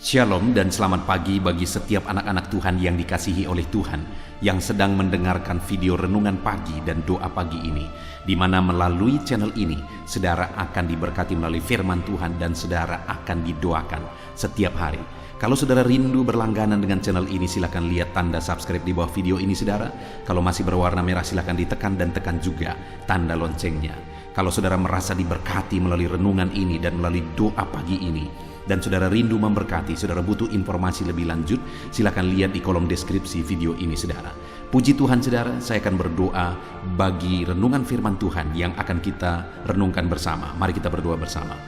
Shalom dan selamat pagi bagi setiap anak-anak Tuhan yang dikasihi oleh Tuhan yang sedang mendengarkan video renungan pagi dan doa pagi ini, di mana melalui channel ini saudara akan diberkati melalui firman Tuhan dan saudara akan didoakan setiap hari. Kalau saudara rindu berlangganan dengan channel ini, silakan lihat tanda subscribe di bawah video ini saudara. Kalau masih berwarna merah silakan ditekan dan tekan juga tanda loncengnya. Kalau saudara merasa diberkati melalui renungan ini dan melalui doa pagi ini, dan saudara rindu memberkati, saudara butuh informasi lebih lanjut, silakan lihat di kolom deskripsi video ini saudara. Puji Tuhan saudara, saya akan berdoa bagi renungan firman Tuhan yang akan kita renungkan bersama. Mari kita berdoa bersama.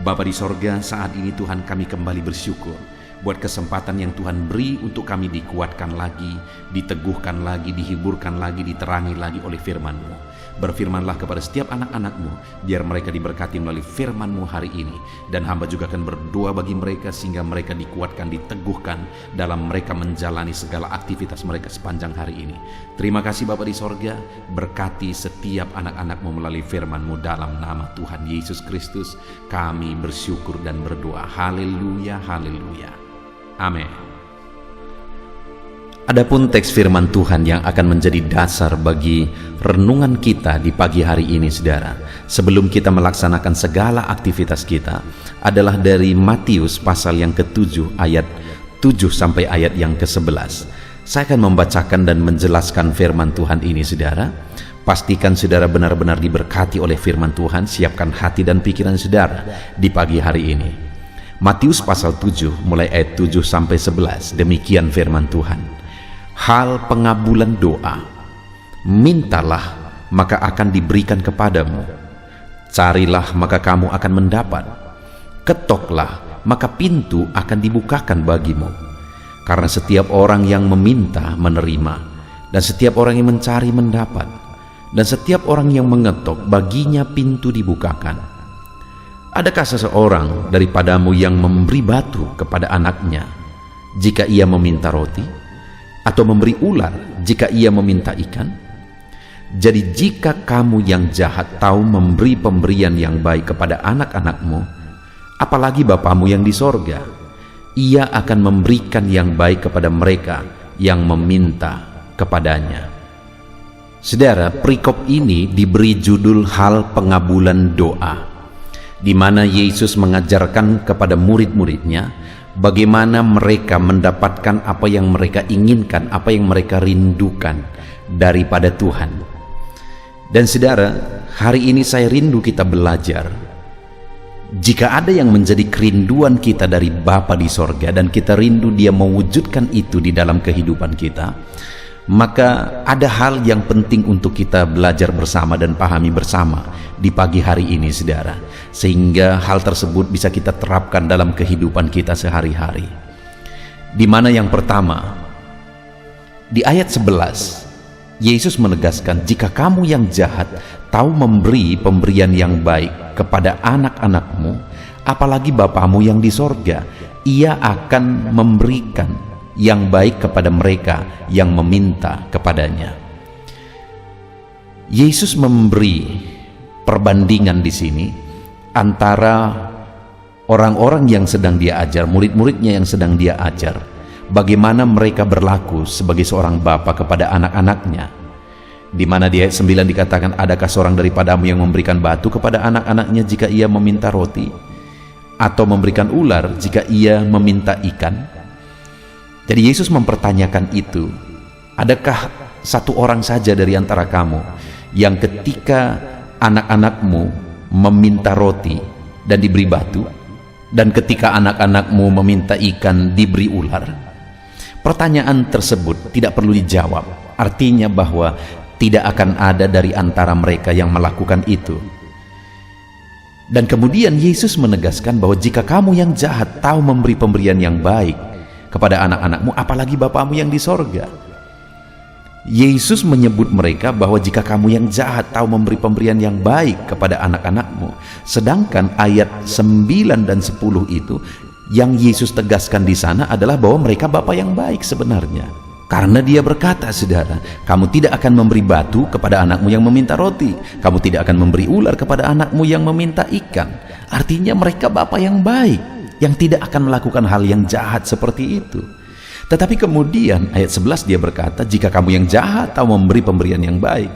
Bapa di sorga, saat ini Tuhan kami kembali bersyukur buat kesempatan yang Tuhan beri untuk kami dikuatkan lagi, diteguhkan lagi, dihiburkan lagi, diterangi lagi oleh firman-Mu. Berfirmanlah kepada setiap anak-anak-Mu, biar mereka diberkati melalui firman-Mu hari ini. Dan hamba juga akan berdoa bagi mereka sehingga mereka dikuatkan, diteguhkan dalam mereka menjalani segala aktivitas mereka sepanjang hari ini. Terima kasih Bapa di sorga, berkati setiap anak-anak-Mu melalui firman-Mu dalam nama Tuhan Yesus Kristus. Kami bersyukur dan berdoa. Haleluya, haleluya. Amin. Adapun teks firman Tuhan yang akan menjadi dasar bagi renungan kita di pagi hari ini saudara, sebelum kita melaksanakan segala aktivitas kita, adalah dari Matius pasal yang ke-7 ayat 7 sampai ayat yang ke-11. Saya akan membacakan dan menjelaskan firman Tuhan ini saudara. Pastikan saudara benar-benar diberkati oleh firman Tuhan. Siapkan hati dan pikiran saudara di pagi hari ini. Matius pasal 7 mulai ayat 7 sampai 11. Demikian firman Tuhan. Hal pengabulan doa. Mintalah maka akan diberikan kepadamu. Carilah maka kamu akan mendapat. Ketoklah maka pintu akan dibukakan bagimu. Karena setiap orang yang meminta menerima, dan setiap orang yang mencari mendapat, dan setiap orang yang mengetok baginya pintu dibukakan. Adakah seseorang daripadamu yang memberi batu kepada anaknya jika ia meminta roti, atau memberi ular jika ia meminta ikan? Jadi jika kamu yang jahat tahu memberi pemberian yang baik kepada anak-anakmu, apalagi Bapamu yang di sorga, ia akan memberikan yang baik kepada mereka yang meminta kepadanya. Saudara, perikop ini diberi judul hal pengabulan doa, di mana Yesus mengajarkan kepada murid-muridnya bagaimana mereka mendapatkan apa yang mereka inginkan, apa yang mereka rindukan daripada Tuhan. Dan saudara, hari ini saya rindu kita belajar, jika ada yang menjadi kerinduan kita dari Bapa di sorga dan kita rindu Dia mewujudkan itu di dalam kehidupan kita, maka ada hal yang penting untuk kita belajar bersama dan pahami bersama di pagi hari ini saudara, sehingga hal tersebut bisa kita terapkan dalam kehidupan kita sehari-hari. Di mana yang pertama, di ayat 11 Yesus menegaskan, jika kamu yang jahat tahu memberi pemberian yang baik kepada anak-anakmu, apalagi Bapamu yang di sorga, ia akan memberikan yang baik kepada mereka yang meminta kepadanya. Yesus memberi perbandingan di sini antara orang-orang yang sedang Dia ajar, murid-muridnya yang sedang Dia ajar, bagaimana mereka berlaku sebagai seorang bapa kepada anak-anaknya. Di mana di ayat 9 dikatakan, adakah seorang daripadamu yang memberikan batu kepada anak-anaknya jika ia meminta roti, atau memberikan ular jika ia meminta ikan? Jadi Yesus mempertanyakan itu, adakah satu orang saja dari antara kamu yang ketika anak-anakmu meminta roti dan diberi batu, dan ketika anak-anakmu meminta ikan diberi ular? Pertanyaan tersebut tidak perlu dijawab, artinya bahwa tidak akan ada dari antara mereka yang melakukan itu. Dan kemudian Yesus menegaskan bahwa jika kamu yang jahat tahu memberi pemberian yang baik kepada anak-anakmu, apalagi Bapamu yang di sorga. Yesus menyebut mereka bahwa jika kamu yang jahat tahu memberi pemberian yang baik kepada anak-anakmu, sedangkan ayat 9 dan 10 itu yang Yesus tegaskan di sana adalah bahwa mereka Bapa yang baik sebenarnya. Karena Dia berkata, saudara, kamu tidak akan memberi batu kepada anakmu yang meminta roti, kamu tidak akan memberi ular kepada anakmu yang meminta ikan. Artinya mereka Bapa yang baik. yang tidak akan melakukan hal yang jahat seperti itu. Tetapi kemudian ayat 11 dia berkata, jika kamu yang jahat tahu memberi pemberian yang baik,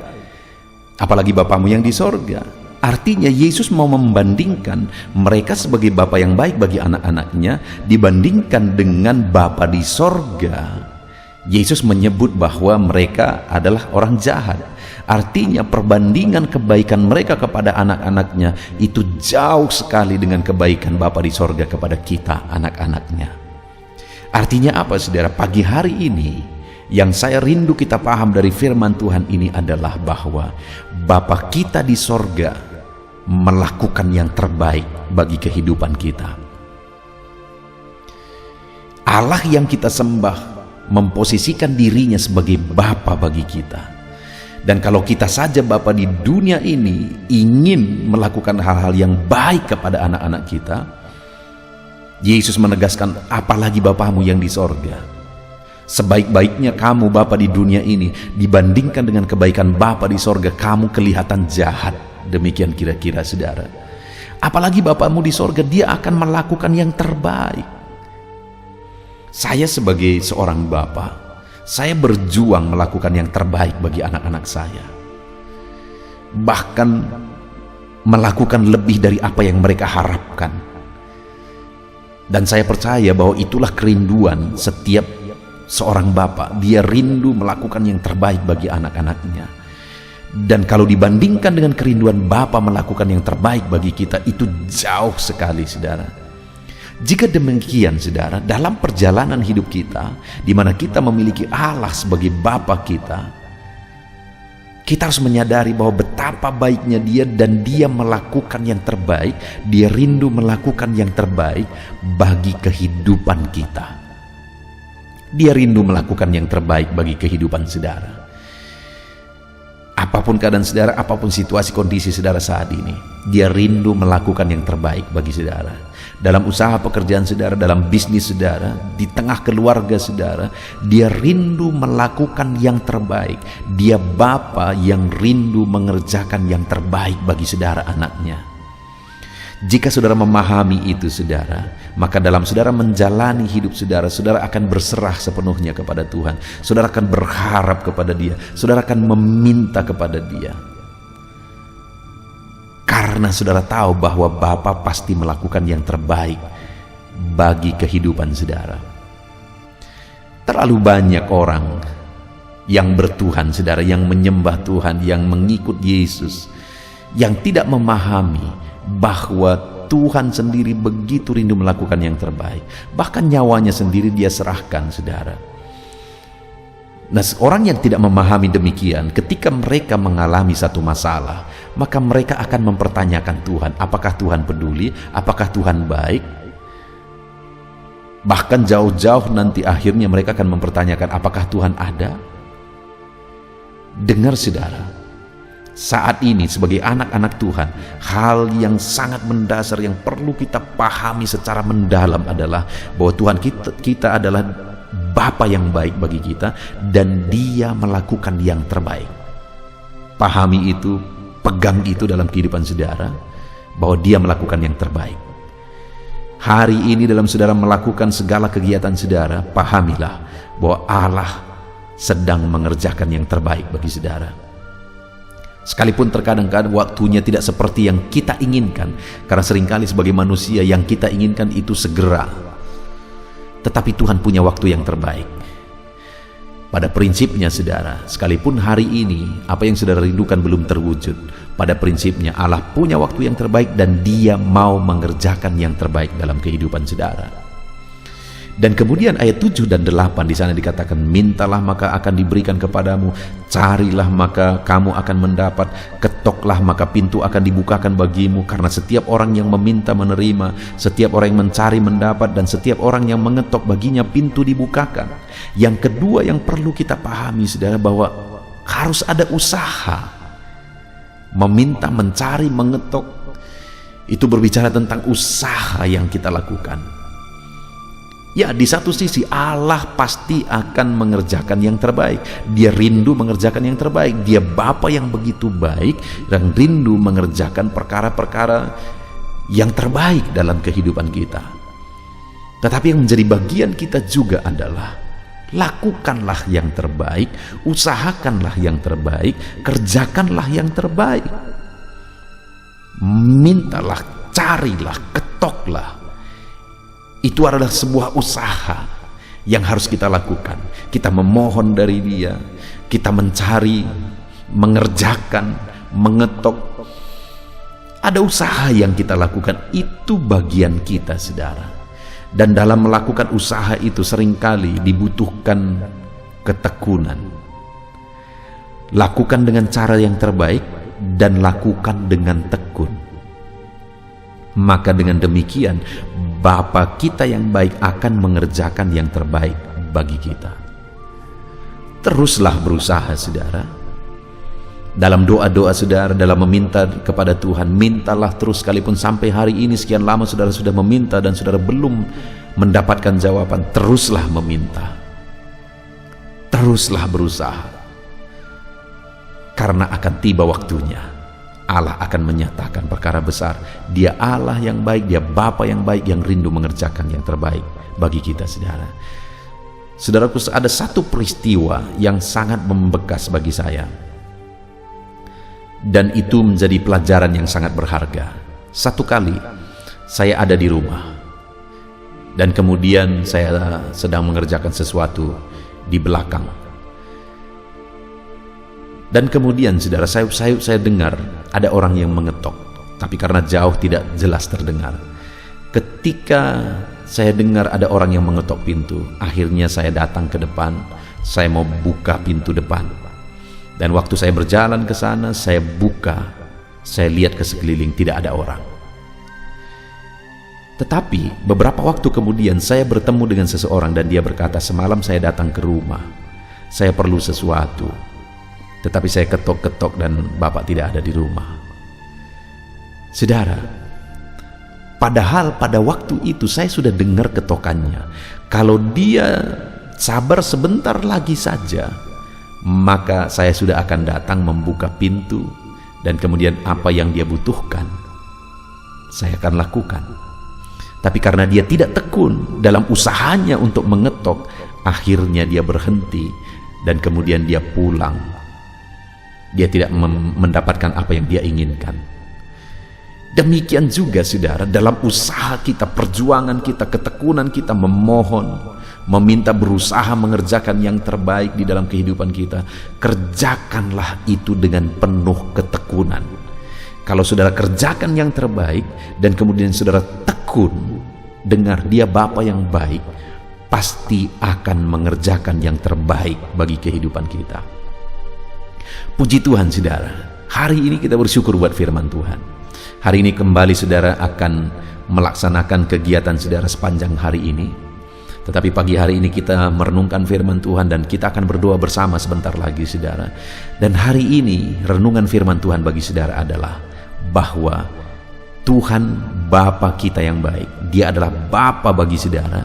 apalagi Bapamu yang di sorga. Artinya Yesus mau membandingkan mereka sebagai Bapa yang baik bagi anak-anaknya dibandingkan dengan Bapa di sorga. Yesus menyebut bahwa mereka adalah orang jahat. Artinya perbandingan kebaikan mereka kepada anak-anaknya itu jauh sekali dengan kebaikan Bapa di sorga kepada kita, anak-anaknya. Artinya apa, saudara? Pagi hari ini yang saya rindu kita paham dari firman Tuhan ini adalah bahwa Bapa kita di sorga melakukan yang terbaik bagi kehidupan kita. Allah yang kita sembah memposisikan dirinya sebagai Bapa bagi kita. Dan kalau kita saja Bapa di dunia ini ingin melakukan hal-hal yang baik kepada anak-anak kita, Yesus menegaskan, apalagi Bapamu yang di sorga. Sebaik-baiknya kamu Bapa di dunia ini dibandingkan dengan kebaikan Bapa di sorga, kamu kelihatan jahat. Demikian kira-kira, saudara. Apalagi Bapamu di sorga, dia akan melakukan yang terbaik. Saya sebagai seorang Bapa, saya berjuang melakukan yang terbaik bagi anak-anak saya. Bahkan melakukan lebih dari apa yang mereka harapkan. Dan saya percaya bahwa itulah kerinduan setiap seorang Bapa. Dia rindu melakukan yang terbaik bagi anak-anaknya. Dan kalau dibandingkan dengan kerinduan Bapa melakukan yang terbaik bagi kita, itu jauh sekali, saudara. Jika demikian, saudara, dalam perjalanan hidup kita, di mana kita memiliki Allah sebagai Bapa kita, kita harus menyadari bahwa betapa baiknya dia dan dia melakukan yang terbaik. Dia rindu melakukan yang terbaik bagi kehidupan kita. Dia rindu melakukan yang terbaik bagi kehidupan saudara. Apapun keadaan saudara, apapun situasi kondisi saudara saat ini, dia rindu melakukan yang terbaik bagi saudara. Dalam usaha pekerjaan saudara, dalam bisnis saudara, di tengah keluarga saudara, dia rindu melakukan yang terbaik. Dia Bapa yang rindu mengerjakan yang terbaik bagi saudara anaknya. Jika saudara memahami itu, saudara, maka dalam saudara menjalani hidup saudara, saudara akan berserah sepenuhnya kepada Tuhan. Saudara akan berharap kepada Dia. Saudara akan meminta kepada Dia. Karena saudara tahu bahwa Bapa pasti melakukan yang terbaik bagi kehidupan saudara. Terlalu banyak orang yang bertuhan, saudara, yang menyembah Tuhan, yang mengikut Yesus, yang tidak memahami bahwa Tuhan sendiri begitu rindu melakukan yang terbaik. Bahkan nyawanya sendiri dia serahkan, saudara. Nah, orang yang tidak memahami demikian, ketika mereka mengalami satu masalah, maka mereka akan mempertanyakan Tuhan. Apakah Tuhan peduli? Apakah Tuhan baik? Bahkan jauh-jauh nanti akhirnya mereka akan mempertanyakan, apakah Tuhan ada? Dengar, saudara, saat ini sebagai anak-anak Tuhan, hal yang sangat mendasar yang perlu kita pahami secara mendalam adalah bahwa Tuhan kita adalah Bapa yang baik bagi kita, dan Dia melakukan yang terbaik. Pahami itu, pegang itu dalam kehidupan saudara, bahwa Dia melakukan yang terbaik. Hari ini dalam saudara melakukan segala kegiatan saudara, pahamilah bahwa Allah sedang mengerjakan yang terbaik bagi saudara. Sekalipun terkadang-kadang waktunya tidak seperti yang kita inginkan, karena seringkali sebagai manusia yang kita inginkan itu segera. Tetapi Tuhan punya waktu yang terbaik. Pada prinsipnya, saudara, sekalipun hari ini apa yang saudara rindukan belum terwujud, pada prinsipnya Allah punya waktu yang terbaik dan Dia mau mengerjakan yang terbaik dalam kehidupan saudara. Dan kemudian ayat 7 dan 8 di sana dikatakan, mintalah maka akan diberikan kepadamu, carilah maka kamu akan mendapat, ketoklah maka pintu akan dibukakan bagimu. Karena setiap orang yang meminta menerima, setiap orang yang mencari mendapat, dan setiap orang yang mengetok baginya pintu dibukakan. Yang kedua yang perlu kita pahami, saudara, bahwa harus ada usaha. Meminta, mencari, mengetok, itu berbicara tentang usaha yang kita lakukan. Ya, di satu sisi Allah pasti akan mengerjakan yang terbaik. Dia rindu mengerjakan yang terbaik. Dia Bapa yang begitu baik dan rindu mengerjakan perkara-perkara yang terbaik dalam kehidupan kita. Tetapi yang menjadi bagian kita juga adalah lakukanlah yang terbaik, usahakanlah yang terbaik, kerjakanlah yang terbaik. Mintalah, carilah, ketoklah. Itu adalah sebuah usaha yang harus kita lakukan. Kita memohon dari Dia, kita mencari, mengerjakan, mengetok. Ada usaha yang kita lakukan, itu bagian kita, saudara. Dan dalam melakukan usaha itu seringkali dibutuhkan ketekunan. Lakukan dengan cara yang terbaik dan lakukan dengan tekun. Maka dengan demikian Bapa kita yang baik akan mengerjakan yang terbaik bagi kita. Teruslah berusaha, saudara. Dalam doa-doa saudara, dalam meminta kepada Tuhan, mintalah terus, sekalipun sampai hari ini sekian lama saudara sudah meminta dan saudara belum mendapatkan jawaban, teruslah meminta, teruslah berusaha, karena akan tiba waktunya Allah akan menyatakan perkara besar. Dia Allah yang baik, Dia Bapa yang baik yang rindu mengerjakan yang terbaik bagi kita, saudara. Saudaraku, ada satu peristiwa yang sangat membekas bagi saya, dan itu menjadi pelajaran yang sangat berharga. Satu kali saya ada di rumah, dan kemudian saya sedang mengerjakan sesuatu di belakang, dan kemudian saudara, saya dengar ada orang yang mengetok, tapi karena jauh tidak jelas terdengar. Ketika saya dengar ada orang yang mengetok pintu, akhirnya saya datang ke depan, saya mau buka pintu depan. Dan waktu saya berjalan ke sana, saya buka, saya lihat ke sekeliling, tidak ada orang. Tetapi beberapa waktu kemudian saya bertemu dengan seseorang dan dia berkata, semalam saya datang ke rumah, saya perlu sesuatu, tetapi saya ketok-ketok dan Bapak tidak ada di rumah. Saudara, padahal pada waktu itu saya sudah dengar ketokannya. Kalau dia sabar sebentar lagi saja, maka saya sudah akan datang membuka pintu, dan kemudian apa yang dia butuhkan saya akan lakukan. Tapi karena dia tidak tekun dalam usahanya untuk mengetok, akhirnya dia berhenti dan kemudian dia pulang. Dia tidak mendapatkan apa yang dia inginkan. Demikian juga saudara, dalam usaha kita, perjuangan kita, ketekunan kita, memohon, meminta, berusaha mengerjakan yang terbaik di dalam kehidupan kita, kerjakanlah itu dengan penuh ketekunan. Kalau saudara kerjakan yang terbaik dan kemudian saudara tekun, dengar, Dia Bapa yang baik, pasti akan mengerjakan yang terbaik bagi kehidupan kita. Puji Tuhan saudara, hari ini kita bersyukur buat firman Tuhan. Hari ini kembali saudara akan melaksanakan kegiatan saudara sepanjang hari ini. Tetapi pagi hari ini kita merenungkan firman Tuhan dan kita akan berdoa bersama sebentar lagi saudara. Dan hari ini renungan firman Tuhan bagi saudara adalah bahwa Tuhan Bapa kita yang baik, Dia adalah Bapa bagi saudara,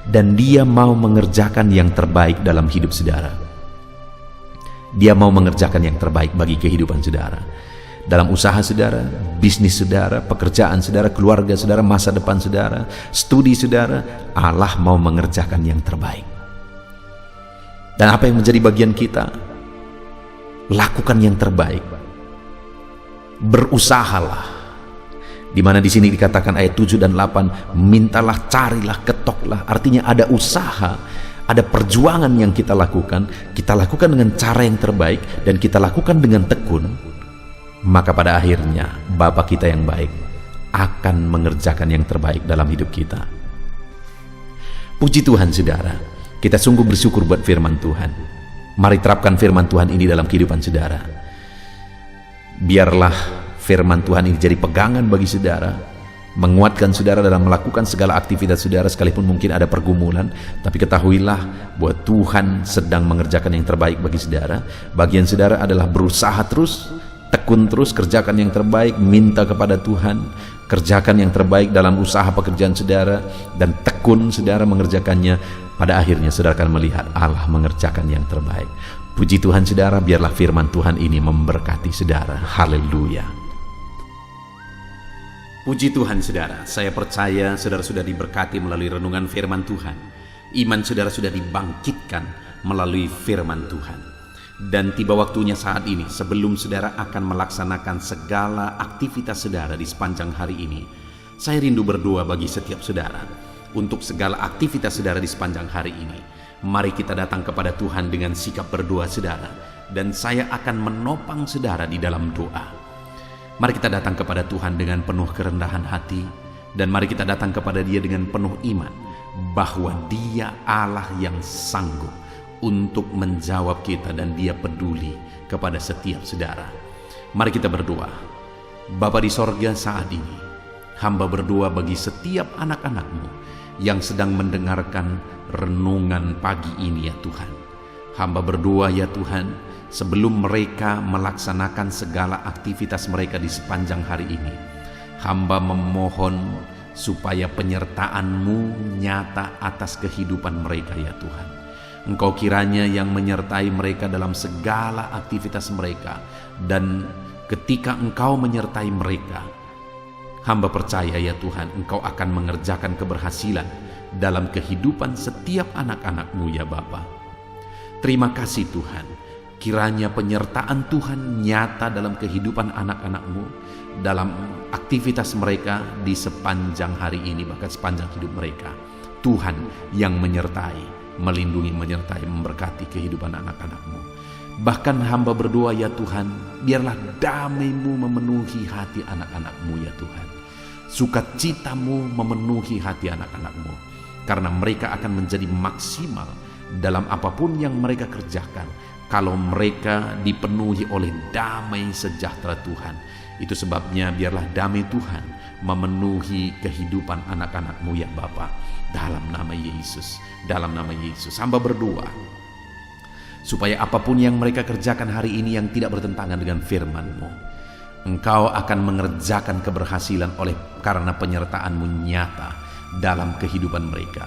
dan Dia mau mengerjakan yang terbaik dalam hidup saudara. Dia mau mengerjakan yang terbaik bagi kehidupan saudara. Dalam usaha saudara, bisnis saudara, pekerjaan saudara, keluarga saudara, masa depan saudara, studi saudara, Allah mau mengerjakan yang terbaik. Dan apa yang menjadi bagian kita? Lakukan yang terbaik. Berusahalah. Di mana di sini dikatakan ayat 7 dan 8, mintalah, carilah, ketoklah. Artinya ada usaha, ada perjuangan yang kita lakukan dengan cara yang terbaik, dan kita lakukan dengan tekun. Maka pada akhirnya Bapa kita yang baik akan mengerjakan yang terbaik dalam hidup kita. Puji Tuhan saudara, kita sungguh bersyukur buat firman Tuhan. Mari terapkan firman Tuhan ini dalam kehidupan saudara. Biarlah firman Tuhan ini jadi pegangan bagi saudara, menguatkan saudara dalam melakukan segala aktivitas saudara, sekalipun mungkin ada pergumulan. Tapi ketahuilah bahwa Tuhan sedang mengerjakan yang terbaik bagi saudara. Bagian saudara adalah berusaha terus, tekun terus, kerjakan yang terbaik, minta kepada Tuhan, kerjakan yang terbaik dalam usaha pekerjaan saudara, dan tekun saudara mengerjakannya. Pada akhirnya saudara akan melihat Allah mengerjakan yang terbaik. Puji Tuhan saudara, biarlah firman Tuhan ini memberkati saudara. Haleluya. Puji Tuhan saudara, saya percaya saudara sudah diberkati melalui renungan firman Tuhan. Iman saudara sudah dibangkitkan melalui firman Tuhan. Dan tiba waktunya saat ini, sebelum saudara akan melaksanakan segala aktivitas saudara di sepanjang hari ini, saya rindu berdoa bagi setiap saudara. Untuk segala aktivitas saudara di sepanjang hari ini, mari kita datang kepada Tuhan dengan sikap berdoa saudara. Dan saya akan menopang saudara di dalam doa. Mari kita datang kepada Tuhan dengan penuh kerendahan hati, dan mari kita datang kepada Dia dengan penuh iman bahwa Dia Allah yang sanggup untuk menjawab kita dan Dia peduli kepada setiap saudara. Mari kita berdoa. Bapa di sorga, saat ini hamba berdoa bagi setiap anak-anak-Mu yang sedang mendengarkan renungan pagi ini ya Tuhan. Hamba berdoa ya Tuhan, sebelum mereka melaksanakan segala aktivitas mereka di sepanjang hari ini, hamba memohon supaya penyertaan-Mu nyata atas kehidupan mereka ya Tuhan. Engkau kiranya yang menyertai mereka dalam segala aktivitas mereka, dan ketika Engkau menyertai mereka, hamba percaya ya Tuhan, Engkau akan mengerjakan keberhasilan dalam kehidupan setiap anak-anak-Mu ya Bapa. Terima kasih Tuhan. Kiranya penyertaan Tuhan nyata dalam kehidupan anak-anak-Mu, dalam aktivitas mereka di sepanjang hari ini, bahkan sepanjang hidup mereka. Tuhan yang menyertai, melindungi, menyertai, memberkati kehidupan anak-anak-Mu. Bahkan hamba berdoa ya Tuhan, biarlah damai-Mu memenuhi hati anak-anak-Mu ya Tuhan. Sukacita-Mu memenuhi hati anak-anak-Mu, karena mereka akan menjadi maksimal dalam apapun yang mereka kerjakan kalau mereka dipenuhi oleh damai sejahtera Tuhan. Itu sebabnya biarlah damai Tuhan memenuhi kehidupan anak-anak-Mu ya Bapa. Dalam nama Yesus, dalam nama Yesus, hamba berdoa supaya apapun yang mereka kerjakan hari ini yang tidak bertentangan dengan firman-Mu, Engkau akan mengerjakan keberhasilan oleh karena penyertaan-Mu nyata dalam kehidupan mereka.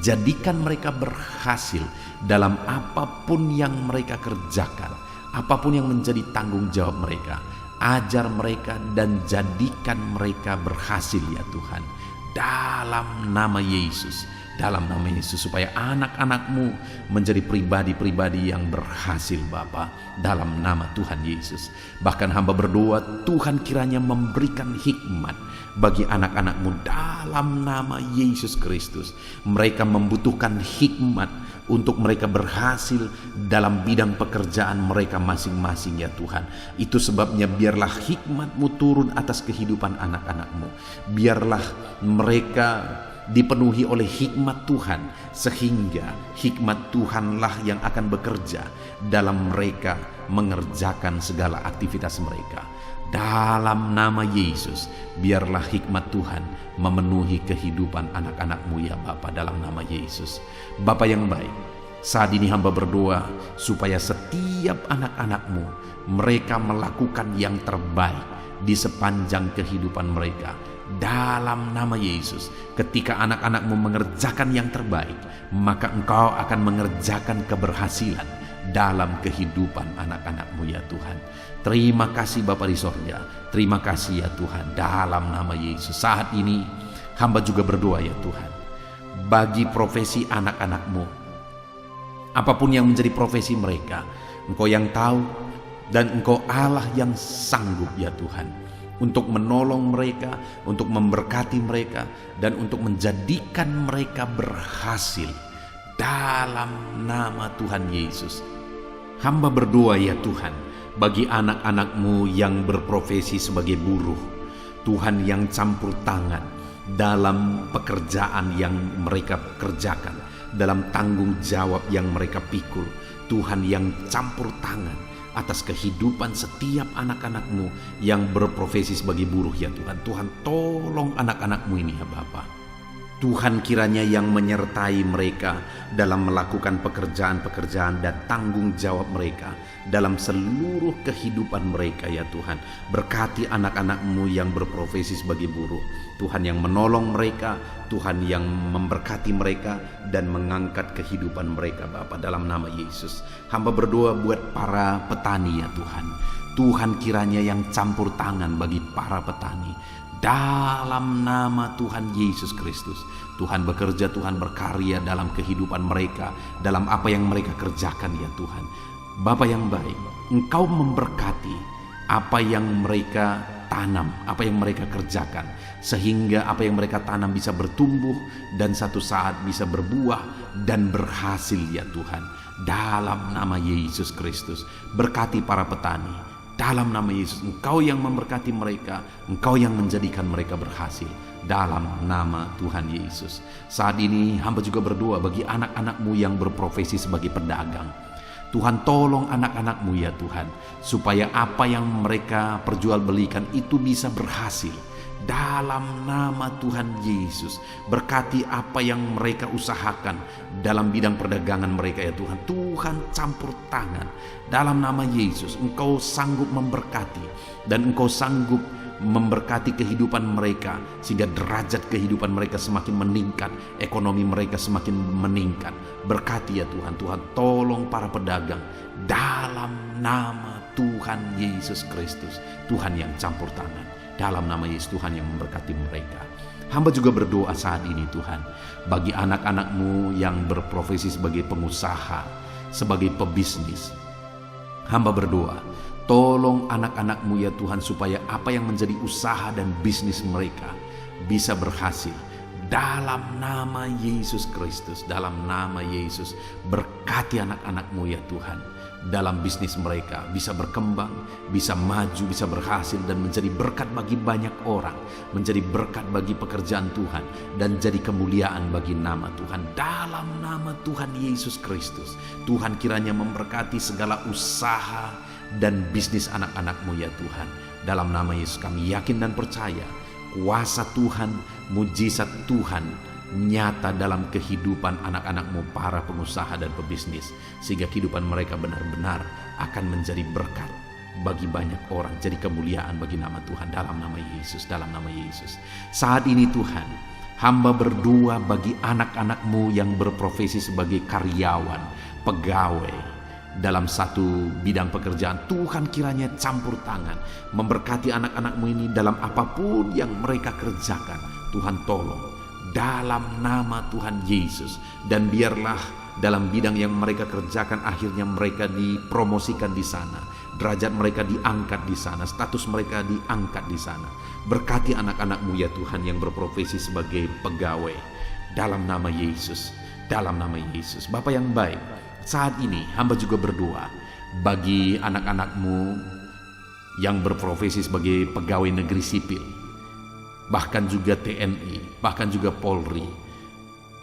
Jadikan mereka berhasil dalam apapun yang mereka kerjakan, apapun yang menjadi tanggung jawab mereka. Ajar mereka dan jadikan mereka berhasil ya Tuhan. Dalam nama Yesus, dalam nama Yesus, supaya anak-anak-Mu menjadi pribadi-pribadi yang berhasil Bapa, dalam nama Tuhan Yesus. Bahkan hamba berdoa Tuhan kiranya memberikan hikmat bagi anak-anak-Mu dalam nama Yesus Kristus. Mereka membutuhkan hikmat untuk mereka berhasil dalam bidang pekerjaan mereka masing-masing ya Tuhan. Itu sebabnya biarlah hikmat-Mu turun atas kehidupan anak-anak-Mu. Biarlah mereka dipenuhi oleh hikmat Tuhan, sehingga hikmat Tuhanlah yang akan bekerja dalam mereka mengerjakan segala aktivitas mereka. Dalam nama Yesus, biarlah hikmat Tuhan memenuhi kehidupan anak-anak-Mu ya Bapa, dalam nama Yesus. Bapa yang baik, saat ini hamba berdoa supaya setiap anak-anak-Mu mereka melakukan yang terbaik di sepanjang kehidupan mereka. Dalam nama Yesus, ketika anak-anak-Mu mengerjakan yang terbaik, maka Engkau akan mengerjakan keberhasilan dalam kehidupan anak-anak-Mu ya Tuhan. Terima kasih Bapa di sorga, terima kasih ya Tuhan, dalam nama Yesus. Saat ini hamba juga berdoa ya Tuhan, bagi profesi anak-anak-Mu, apapun yang menjadi profesi mereka, Engkau yang tahu, dan Engkau Allah yang sanggup ya Tuhan, untuk menolong mereka, untuk memberkati mereka, dan untuk menjadikan mereka berhasil dalam nama Tuhan Yesus. Hamba berdoa ya Tuhan, bagi anak-anak-Mu yang berprofesi sebagai buruh, Tuhan yang campur tangan dalam pekerjaan yang mereka kerjakan, dalam tanggung jawab yang mereka pikul. Tuhan yang campur tangan atas kehidupan setiap anak-anak-Mu yang berprofesi sebagai buruh ya Tuhan. Tuhan tolong anak-anak-Mu ini ya Bapa. Tuhan kiranya yang menyertai mereka dalam melakukan pekerjaan-pekerjaan dan tanggung jawab mereka dalam seluruh kehidupan mereka ya Tuhan. Berkati anak-anak-Mu yang berprofesi sebagai buruh. Tuhan yang menolong mereka, Tuhan yang memberkati mereka dan mengangkat kehidupan mereka Bapa, dalam nama Yesus. Hamba berdoa buat para petani ya Tuhan. Tuhan kiranya yang campur tangan bagi para petani dalam nama Tuhan Yesus Kristus. Tuhan bekerja, Tuhan berkarya dalam kehidupan mereka, dalam apa yang mereka kerjakan ya Tuhan. Bapa yang baik, Engkau memberkati apa yang mereka tanam, apa yang mereka kerjakan, sehingga apa yang mereka tanam bisa bertumbuh dan satu saat bisa berbuah dan berhasil ya Tuhan. Dalam nama Yesus Kristus, berkati para petani. Dalam nama Yesus, Engkau yang memberkati mereka, Engkau yang menjadikan mereka berhasil. Dalam nama Tuhan Yesus. Saat ini hamba juga berdoa bagi anak-anak-Mu yang berprofesi sebagai pedagang. Tuhan, tolong anak-anak-Mu ya Tuhan, supaya apa yang mereka perjualbelikan itu bisa berhasil. Dalam nama Tuhan Yesus, berkati apa yang mereka usahakan dalam bidang perdagangan mereka ya Tuhan. Tuhan campur tangan. Dalam nama Yesus, Engkau sanggup memberkati dan Engkau sanggup memberkati kehidupan mereka, sehingga derajat kehidupan mereka semakin meningkat, ekonomi mereka semakin meningkat. Berkati ya Tuhan. Tuhan, tolong para pedagang dalam nama Tuhan Yesus Kristus. Tuhan yang campur tangan. Dalam nama Yesus, Tuhan yang memberkati mereka. Hamba juga berdoa saat ini Tuhan, bagi anak-anak-Mu yang berprofesi sebagai pengusaha, sebagai pebisnis. Hamba berdoa, tolong anak-anak-Mu ya Tuhan, supaya apa yang menjadi usaha dan bisnis mereka bisa berhasil. Dalam nama Yesus Kristus, dalam nama Yesus, berkati anak-anak-Mu ya Tuhan, dalam bisnis mereka bisa berkembang, bisa maju, bisa berhasil, dan menjadi berkat bagi banyak orang, menjadi berkat bagi pekerjaan Tuhan, dan jadi kemuliaan bagi nama Tuhan. Dalam nama Tuhan Yesus Kristus, Tuhan kiranya memberkati segala usaha dan bisnis anak-anak-Mu ya Tuhan. Dalam nama Yesus kami yakin dan percaya, kuasa Tuhan, mujizat Tuhan nyata dalam kehidupan anak-anak-Mu para pengusaha dan pebisnis, sehingga kehidupan mereka benar-benar akan menjadi berkat bagi banyak orang, jadi kemuliaan bagi nama Tuhan. Dalam nama Yesus, dalam nama Yesus. Saat ini Tuhan, hamba berdoa bagi anak-anak-Mu yang berprofesi sebagai karyawan, pegawai dalam satu bidang pekerjaan. Tuhan kiranya campur tangan, memberkati anak-anak-Mu ini dalam apapun yang mereka kerjakan. Tuhan tolong dalam nama Tuhan Yesus, dan biarlah dalam bidang yang mereka kerjakan akhirnya mereka dipromosikan di sana, derajat mereka diangkat di sana, status mereka diangkat di sana. Berkati anak-anak-Mu ya Tuhan yang berprofesi sebagai pegawai, dalam nama Yesus, dalam nama Yesus. Bapa yang baik, saat ini hamba juga berdoa bagi anak-anak-Mu yang berprofesi sebagai pegawai negeri sipil, bahkan juga TNI, bahkan juga Polri.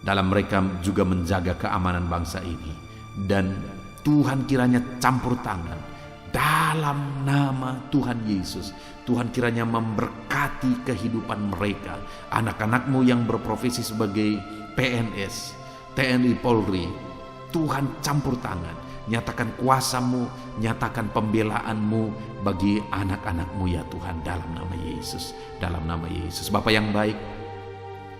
Dalam mereka juga menjaga keamanan bangsa ini. Dan Tuhan kiranya campur tangan dalam nama Tuhan Yesus. Tuhan kiranya memberkati kehidupan mereka. Anak-anak-Mu yang berprofesi sebagai PNS, TNI, Polri, Tuhan campur tangan. Nyatakan kuasa-Mu, nyatakan pembelaan-Mu bagi anak-anak-Mu ya Tuhan, dalam nama Yesus, dalam nama Yesus. Bapa yang baik,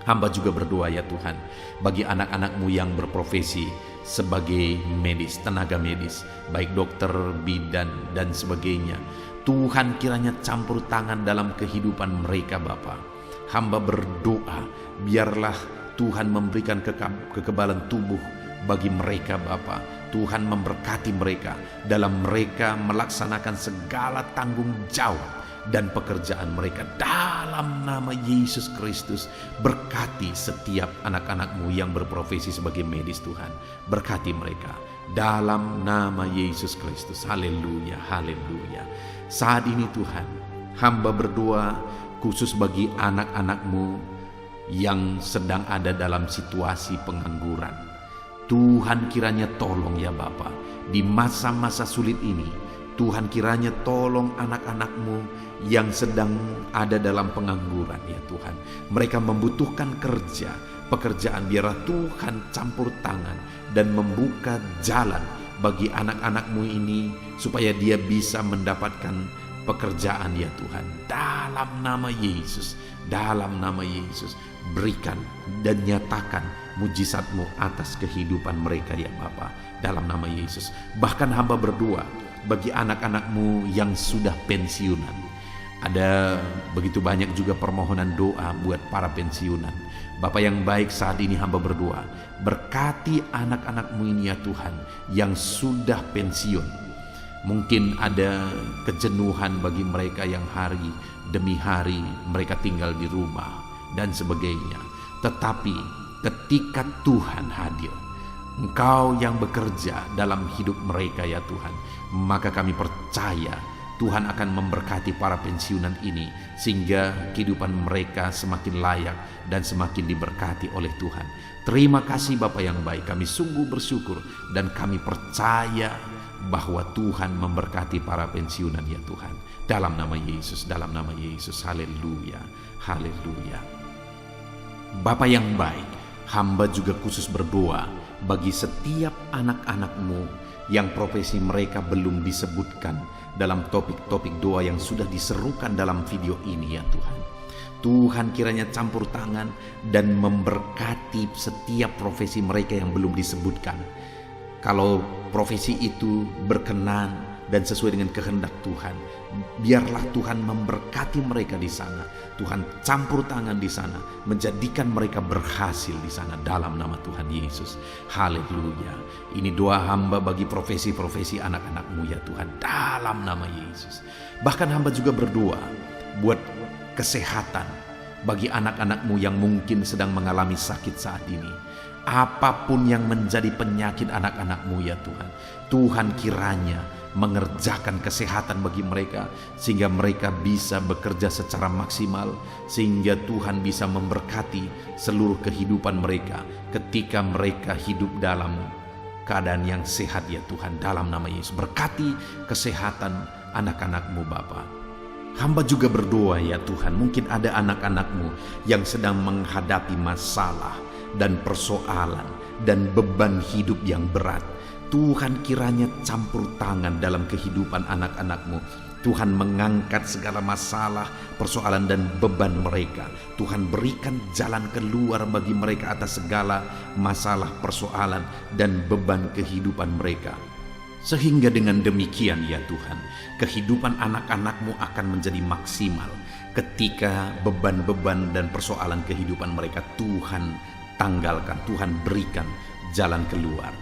hamba juga berdoa ya Tuhan bagi anak-anak-Mu yang berprofesi sebagai medis, tenaga medis, baik dokter, bidan dan sebagainya. Tuhan kiranya campur tangan dalam kehidupan mereka Bapa. Hamba berdoa biarlah Tuhan memberikan kekebalan tubuh bagi mereka Bapa. Tuhan memberkati mereka dalam mereka melaksanakan segala tanggung jawab dan pekerjaan mereka. Dalam nama Yesus Kristus, berkati setiap anak-anak-Mu yang berprofesi sebagai medis Tuhan. Berkati mereka dalam nama Yesus Kristus. Haleluya, haleluya. Saat ini Tuhan, hamba berdoa khusus bagi anak-anak-Mu yang sedang ada dalam situasi pengangguran. Tuhan kiranya tolong ya Bapa, di masa-masa sulit ini. Tuhan kiranya tolong anak-anak-Mu yang sedang ada dalam pengangguran ya Tuhan. Mereka membutuhkan kerja, pekerjaan. Biarlah Tuhan campur tangan dan membuka jalan bagi anak-anak-Mu ini, supaya dia bisa mendapatkan pekerjaan ya Tuhan. Dalam nama Yesus, dalam nama Yesus, berikan dan nyatakan mujizat-Mu atas kehidupan mereka ya Bapa, dalam nama Yesus. Bahkan hamba berdoa bagi anak-anak-Mu yang sudah pensiunan, Ada begitu banyak juga permohonan doa buat para pensiunan. Bapa yang baik, saat ini hamba berdoa, berkati anak-anak-Mu ini ya Tuhan yang sudah pensiun. Mungkin ada kejenuhan bagi mereka yang hari demi hari mereka tinggal di rumah dan sebagainya. Tetapi ketika Tuhan hadir, Engkau yang bekerja dalam hidup mereka ya Tuhan, maka kami percaya Tuhan akan memberkati para pensiunan ini sehingga kehidupan mereka semakin layak dan semakin diberkati oleh Tuhan. Terima kasih Bapa yang baik, kami sungguh bersyukur dan kami percaya bahwa Tuhan memberkati para pensiunan ya Tuhan. Dalam nama Yesus, dalam nama Yesus, haleluya, haleluya. Bapa yang baik, hamba juga khusus berdoa bagi setiap anak-anak-Mu yang profesi mereka belum disebutkan dalam topik-topik doa yang sudah diserukan dalam video ini ya Tuhan. Tuhan kiranya campur tangan dan memberkati setiap profesi mereka yang belum disebutkan. Kalau profesi itu berkenan dan sesuai dengan kehendak Tuhan, biarlah Tuhan memberkati mereka di sana. Tuhan campur tangan di sana, menjadikan mereka berhasil di sana dalam nama Tuhan Yesus. Haleluya. Ini doa hamba bagi profesi-profesi anak-anak-Mu ya Tuhan, dalam nama Yesus. Bahkan hamba juga berdoa buat kesehatan bagi anak-anak-Mu yang mungkin sedang mengalami sakit saat ini. Apapun yang menjadi penyakit anak-anak-Mu ya Tuhan, Tuhan kiranya mengerjakan kesehatan bagi mereka sehingga mereka bisa bekerja secara maksimal, sehingga Tuhan bisa memberkati seluruh kehidupan mereka ketika mereka hidup dalam keadaan yang sehat ya Tuhan, dalam nama Yesus. Berkati kesehatan anak-anak-Mu Bapa. Hamba juga berdoa ya Tuhan, mungkin ada anak-anak-Mu yang sedang menghadapi masalah dan persoalan dan beban hidup yang berat. Tuhan kiranya campur tangan dalam kehidupan anak-anak-Mu. Tuhan mengangkat segala masalah, persoalan dan beban mereka. Tuhan berikan jalan keluar bagi mereka atas segala masalah, persoalan dan beban kehidupan mereka. Sehingga dengan demikian ya Tuhan, kehidupan anak-anak-Mu akan menjadi maksimal ketika beban-beban dan persoalan kehidupan mereka Tuhan tanggalkan, Tuhan berikan jalan keluar.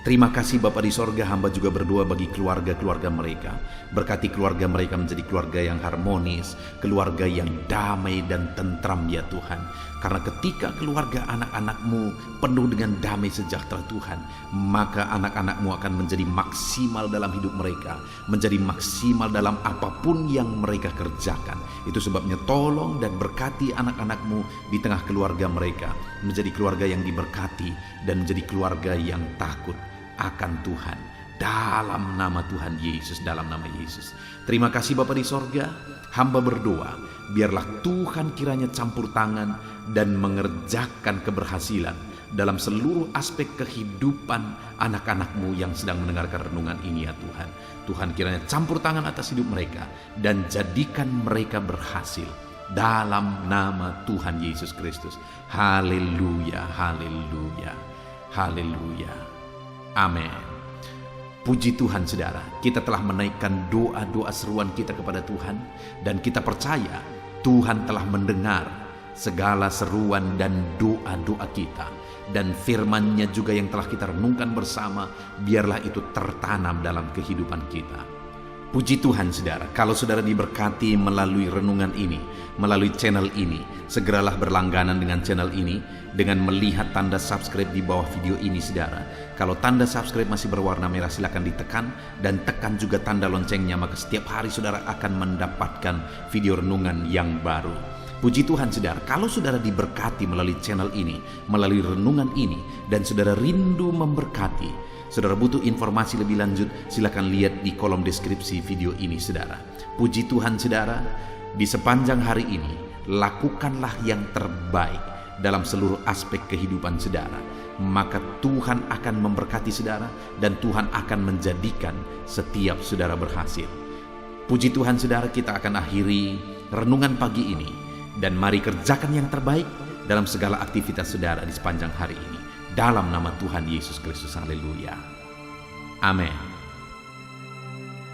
Terima kasih Bapa di sorga, hamba juga berdoa bagi keluarga-keluarga mereka. Berkati keluarga mereka menjadi keluarga yang harmonis, keluarga yang damai dan tentram ya Tuhan. Karena ketika keluarga anak-anak-Mu penuh dengan damai sejahtera Tuhan, maka anak-anak-Mu akan menjadi maksimal dalam hidup mereka, menjadi maksimal dalam apapun yang mereka kerjakan. Itu sebabnya tolong dan berkati anak-anak-Mu di tengah keluarga mereka, menjadi keluarga yang diberkati dan menjadi keluarga yang takut akan Tuhan, dalam nama Tuhan Yesus, dalam nama Yesus. Terima kasih Bapa di sorga, hamba berdoa biarlah Tuhan kiranya campur tangan dan mengerjakan keberhasilan dalam seluruh aspek kehidupan anak-anak-Mu yang sedang mendengarkan renungan ini ya Tuhan. Tuhan kiranya campur tangan atas hidup mereka dan jadikan mereka berhasil dalam nama Tuhan Yesus Kristus. Haleluya, haleluya, haleluya. Amin. Puji Tuhan saudara, kita telah menaikkan doa-doa seruan kita kepada Tuhan, dan kita percaya Tuhan telah mendengar segala seruan dan doa-doa kita, dan firman-Nya juga yang telah kita renungkan bersama, biarlah itu tertanam dalam kehidupan kita. Puji Tuhan saudara, kalau saudara diberkati melalui renungan ini, melalui channel ini, segeralah berlangganan dengan channel ini dengan melihat tanda subscribe di bawah video ini saudara. Kalau tanda subscribe masih berwarna merah, silakan ditekan dan tekan juga tanda loncengnya, maka setiap hari saudara akan mendapatkan video renungan yang baru. Puji Tuhan saudara, kalau saudara diberkati melalui channel ini, melalui renungan ini, dan saudara rindu memberkati, saudara butuh informasi lebih lanjut, silakan lihat di kolom deskripsi video ini saudara. Puji Tuhan saudara, di sepanjang hari ini lakukanlah yang terbaik dalam seluruh aspek kehidupan saudara, maka Tuhan akan memberkati saudara dan Tuhan akan menjadikan setiap saudara berhasil. Puji Tuhan saudara, kita akan akhiri renungan pagi ini, dan mari kerjakan yang terbaik dalam segala aktivitas saudara di sepanjang hari ini, dalam nama Tuhan Yesus Kristus. Haleluya. Amin.